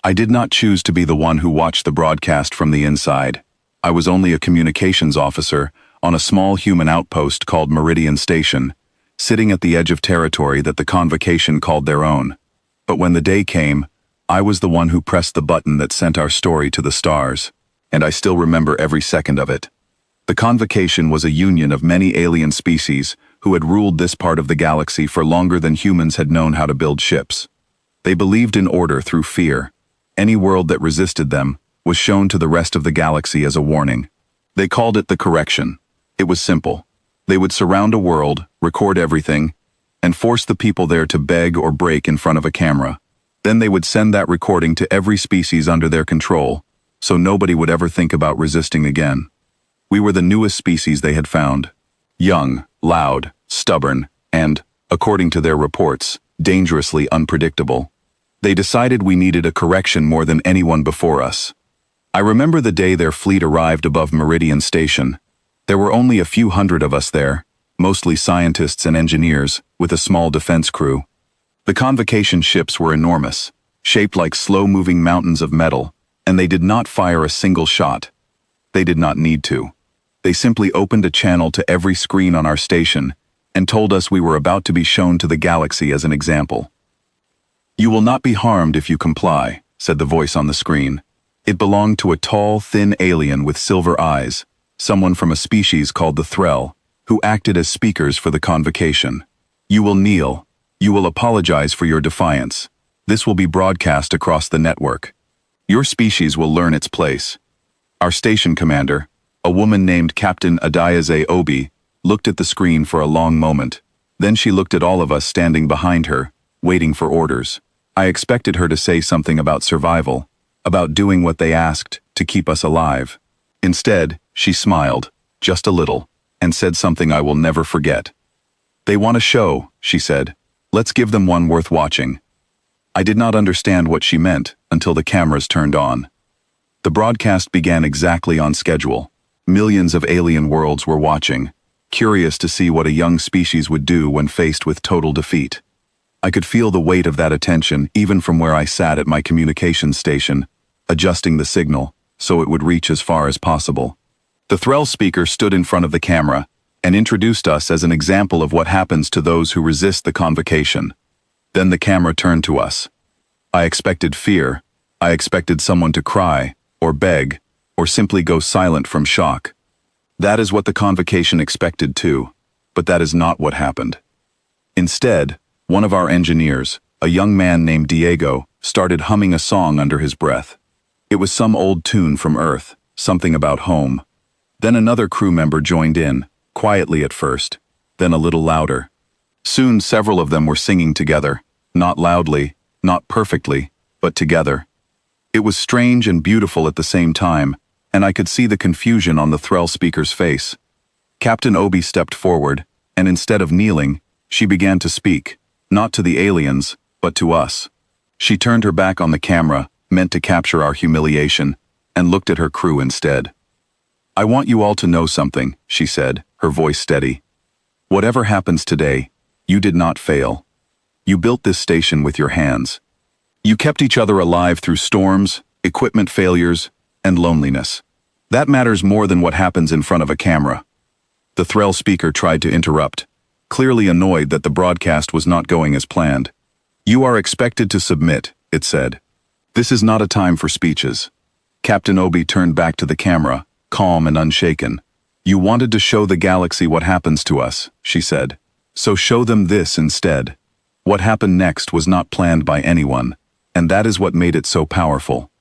I did not choose to be the one who watched the broadcast from the inside. I was only a communications officer on a small human outpost called Meridian Station, sitting at the edge of territory that the convocation called their own. But when the day came, I was the one who pressed the button that sent our story to the stars, and I still remember every second of it. The convocation was a union of many alien species who had ruled this part of the galaxy for longer than humans had known how to build ships. They believed in order through fear. Any world that resisted them was shown to the rest of the galaxy as a warning. They called it the correction. It was simple. They would surround a world, record everything, and force the people there to beg or break in front of a camera. Then they would send that recording to every species under their control, so nobody would ever think about resisting again. We were the newest species they had found. Young, loud, stubborn, and, according to their reports, dangerously unpredictable. They decided we needed a correction more than anyone before us. I remember the day their fleet arrived above Meridian Station. There were only a few hundred of us there, mostly scientists and engineers, with a small defense crew. The convocation ships were enormous, shaped like slow-moving mountains of metal, and they did not fire a single shot. They did not need to. They simply opened a channel to every screen on our station and told us we were about to be shown to the galaxy as an example. "You will not be harmed if you comply," said the voice on the screen. It belonged to a tall, thin alien with silver eyes, someone from a species called the Threll, who acted as speakers for the convocation. "You will kneel. You will apologize for your defiance. This will be broadcast across the network. Your species will learn its place." Our station commander, a woman named Captain Adiaze Obi, looked at the screen for a long moment. Then she looked at all of us standing behind her, waiting for orders. I expected her to say something about survival, about doing what they asked to keep us alive. Instead, she smiled, just a little, and said something I will never forget. "They want a show," she said. "Let's give them one worth watching." I did not understand what she meant until the cameras turned on. The broadcast began exactly on schedule. Millions of alien worlds were watching, curious to see what a young species would do when faced with total defeat. I could feel the weight of that attention even from where I sat at my communications station, adjusting the signal so it would reach as far as possible. The Threll speaker stood in front of the camera and introduced us as an example of what happens to those who resist the convocation. Then the camera turned to us. I expected fear. I expected someone to cry, or beg, or simply go silent from shock. That is what the convocation expected too, but that is not what happened. Instead, one of our engineers, a young man named Diego, started humming a song under his breath. It was some old tune from Earth, something about home. Then another crew member joined in, quietly at first, then a little louder. Soon several of them were singing together, not loudly, not perfectly, but together. It was strange and beautiful at the same time, and I could see the confusion on the Threll speaker's face. Captain Obi stepped forward, and instead of kneeling, she began to speak, not to the aliens, but to us. She turned her back on the camera, meant to capture our humiliation, and looked at her crew instead. "I want you all to know something," she said, her voice steady. "Whatever happens today, you did not fail. You built this station with your hands. You kept each other alive through storms, equipment failures, and loneliness. That matters more than what happens in front of a camera." The Threll speaker tried to interrupt, clearly annoyed that the broadcast was not going as planned. "You are expected to submit," it said. "This is not a time for speeches." Captain Obi turned back to the camera, calm and unshaken. "You wanted to show the galaxy what happens to us," she said. "So show them this instead." What happened next was not planned by anyone, and that is what made it so powerful.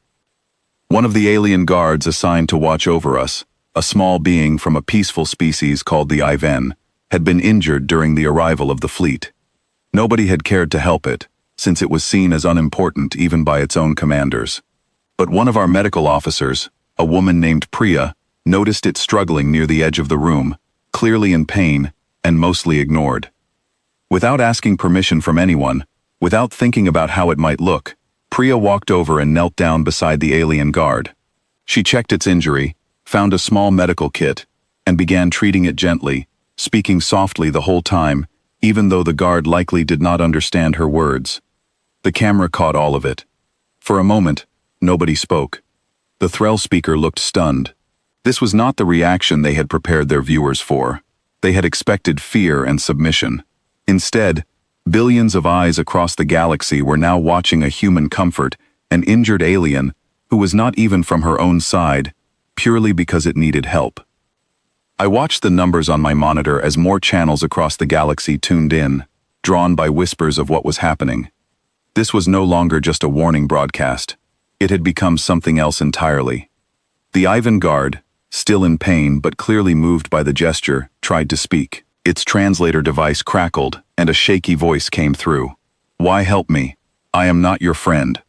One of the alien guards assigned to watch over us, a small being from a peaceful species called the Iven, had been injured during the arrival of the fleet. Nobody had cared to help it, since it was seen as unimportant even by its own commanders. But one of our medical officers, a woman named Priya, noticed it struggling near the edge of the room, clearly in pain and mostly ignored. Without asking permission from anyone, without thinking about how it might look, Priya walked over and knelt down beside the alien guard. She checked its injury, found a small medical kit, and began treating it gently, speaking softly the whole time, even though the guard likely did not understand her words. The camera caught all of it. For a moment, Nobody spoke. The Threll speaker looked stunned. This was not the reaction they had prepared their viewers for. They had expected fear and submission. Instead, billions of eyes across the galaxy were now watching a human comfort an injured alien who was not even from her own side, purely because it needed help. I watched the numbers on my monitor as more channels across the galaxy tuned in, drawn by whispers of what was happening. This was no longer just a warning broadcast. It had become something else entirely. The Ivan Guard, still in pain but clearly moved by the gesture, tried to speak. Its translator device crackled, and a shaky voice came through. "Why help me? I am not your friend."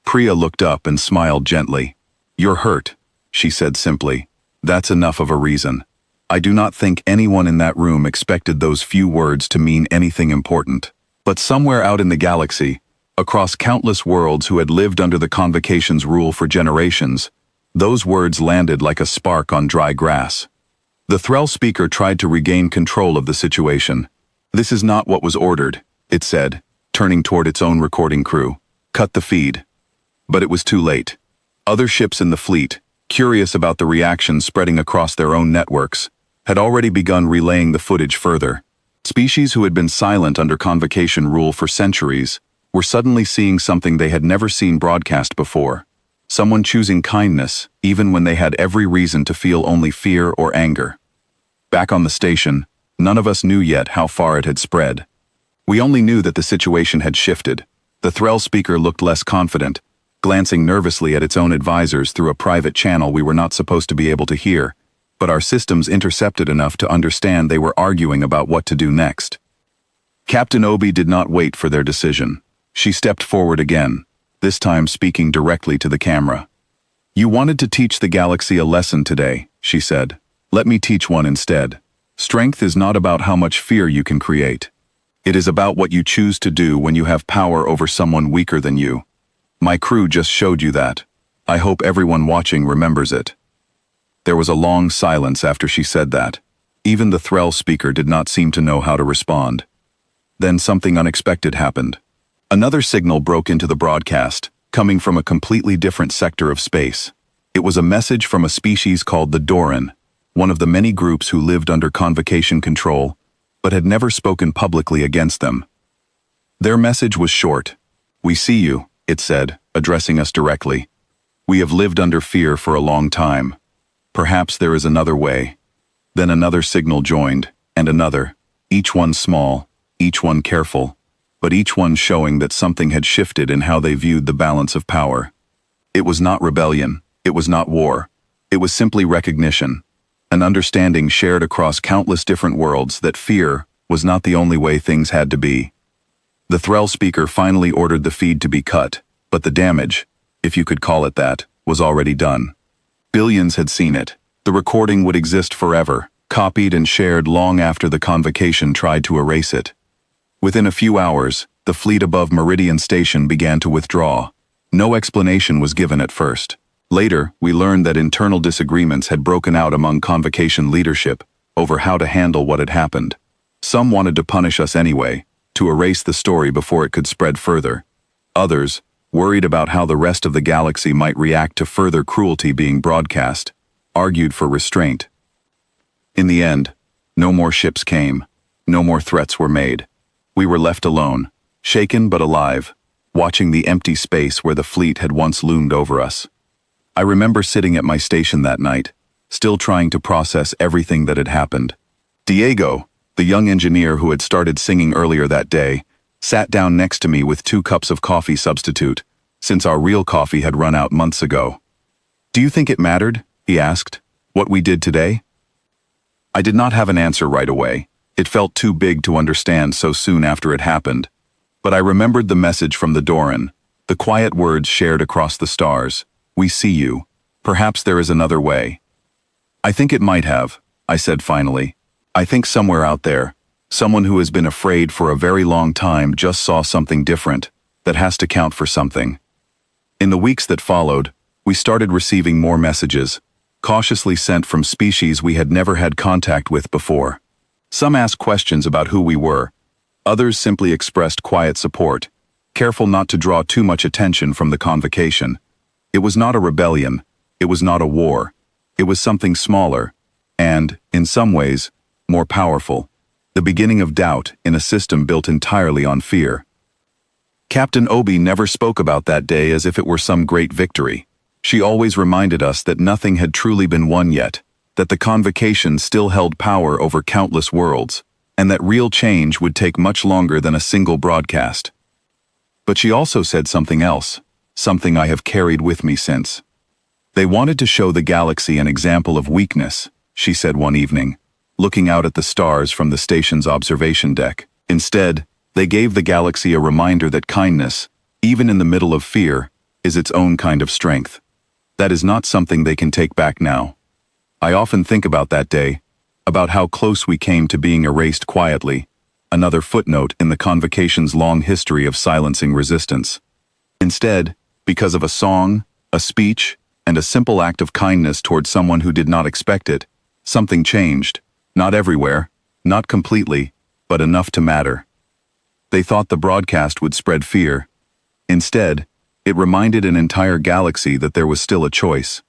Priya looked up and smiled gently. "You're hurt," she said simply. "That's enough of a reason." I do not think anyone in that room expected those few words to mean anything important. But somewhere out in the galaxy, across countless worlds who had lived under the Convocation's rule for generations, those words landed like a spark on dry grass. The Threll speaker tried to regain control of the situation. "This is not what was ordered," it said, turning toward its own recording crew. "Cut the feed." But it was too late. Other ships in the fleet, curious about the reaction spreading across their own networks, had already begun relaying the footage further. Species who had been silent under Convocation rule for centuries were suddenly seeing something they had never seen broadcast before. Someone choosing kindness, even when they had every reason to feel only fear or anger. Back on the station, none of us knew yet how far it had spread. We only knew that the situation had shifted. The Threll speaker looked less confident, glancing nervously at its own advisors through a private channel we were not supposed to be able to hear, but our systems intercepted enough to understand they were arguing about what to do next. Captain Obi did not wait for their decision. She stepped forward again, this time speaking directly to the camera. "You wanted to teach the galaxy a lesson today," she said. "Let me teach one instead. Strength is not about how much fear you can create. It is about what you choose to do when you have power over someone weaker than you. My crew just showed you that. I hope everyone watching remembers it." There was a long silence after she said that. Even the Threll speaker did not seem to know how to respond. Then something unexpected happened. Another signal broke into the broadcast, coming from a completely different sector of space. It was a message from a species called the Doran, one of the many groups who lived under Convocation control, but had never spoken publicly against them. Their message was short. "We see you," it said, addressing us directly. "We have lived under fear for a long time. Perhaps there is another way." Then another signal joined, and another, each one small, each one careful, but each one showing that something had shifted in how they viewed the balance of power. It was not rebellion, it was not war, it was simply recognition, an understanding shared across countless different worlds that fear was not the only way things had to be. The Threll speaker finally ordered the feed to be cut, but the damage, if you could call it that, was already done. Billions had seen it. The recording would exist forever, copied and shared long after the Convocation tried to erase it. Within a few hours, the fleet above Meridian Station began to withdraw. No explanation was given at first. Later, we learned that internal disagreements had broken out among Convocation leadership over how to handle what had happened. Some wanted to punish us anyway, to erase the story before it could spread further. Others, worried about how the rest of the galaxy might react to further cruelty being broadcast, argued for restraint. In the end, no more ships came, no more threats were made. We were left alone, shaken but alive, watching the empty space where the fleet had once loomed over us. I remember sitting at my station that night, still trying to process everything that had happened. Diego, the young engineer who had started singing earlier that day, sat down next to me with 2 cups of coffee substitute, since our real coffee had run out months ago. "Do you think it mattered?" he asked. "What we did today?" I did not have an answer right away. It felt too big to understand so soon after it happened. But I remembered the message from the Doran, the quiet words shared across the stars. "We see you. Perhaps there is another way." "I think it might have," I said finally. "I think somewhere out there, someone who has been afraid for a very long time just saw something different, that has to count for something." In the weeks that followed, we started receiving more messages, cautiously sent from species we had never had contact with before. Some asked questions about who we were. Others simply expressed quiet support, careful not to draw too much attention from the Convocation. It was not a rebellion. It was not a war. It was something smaller, and, in some ways, more powerful. The beginning of doubt in a system built entirely on fear. Captain Obi never spoke about that day as if it were some great victory. She always reminded us that nothing had truly been won yet, that the convocation still held power over countless worlds, and that real change would take much longer than a single broadcast. But she also said something else, something I have carried with me since. They wanted to show the galaxy an example of weakness, she said one evening, looking out at the stars from the station's observation deck. Instead, they gave the galaxy a reminder that kindness, even in the middle of fear, is its own kind of strength. That is not something they can take back now. I often think about that day, about how close we came to being erased quietly, another footnote in the convocation's long history of silencing resistance. Instead, because of a song, a speech, and a simple act of kindness toward someone who did not expect it, something changed, not everywhere, not completely, but enough to matter. They thought the broadcast would spread fear. Instead, it reminded an entire galaxy that there was still a choice.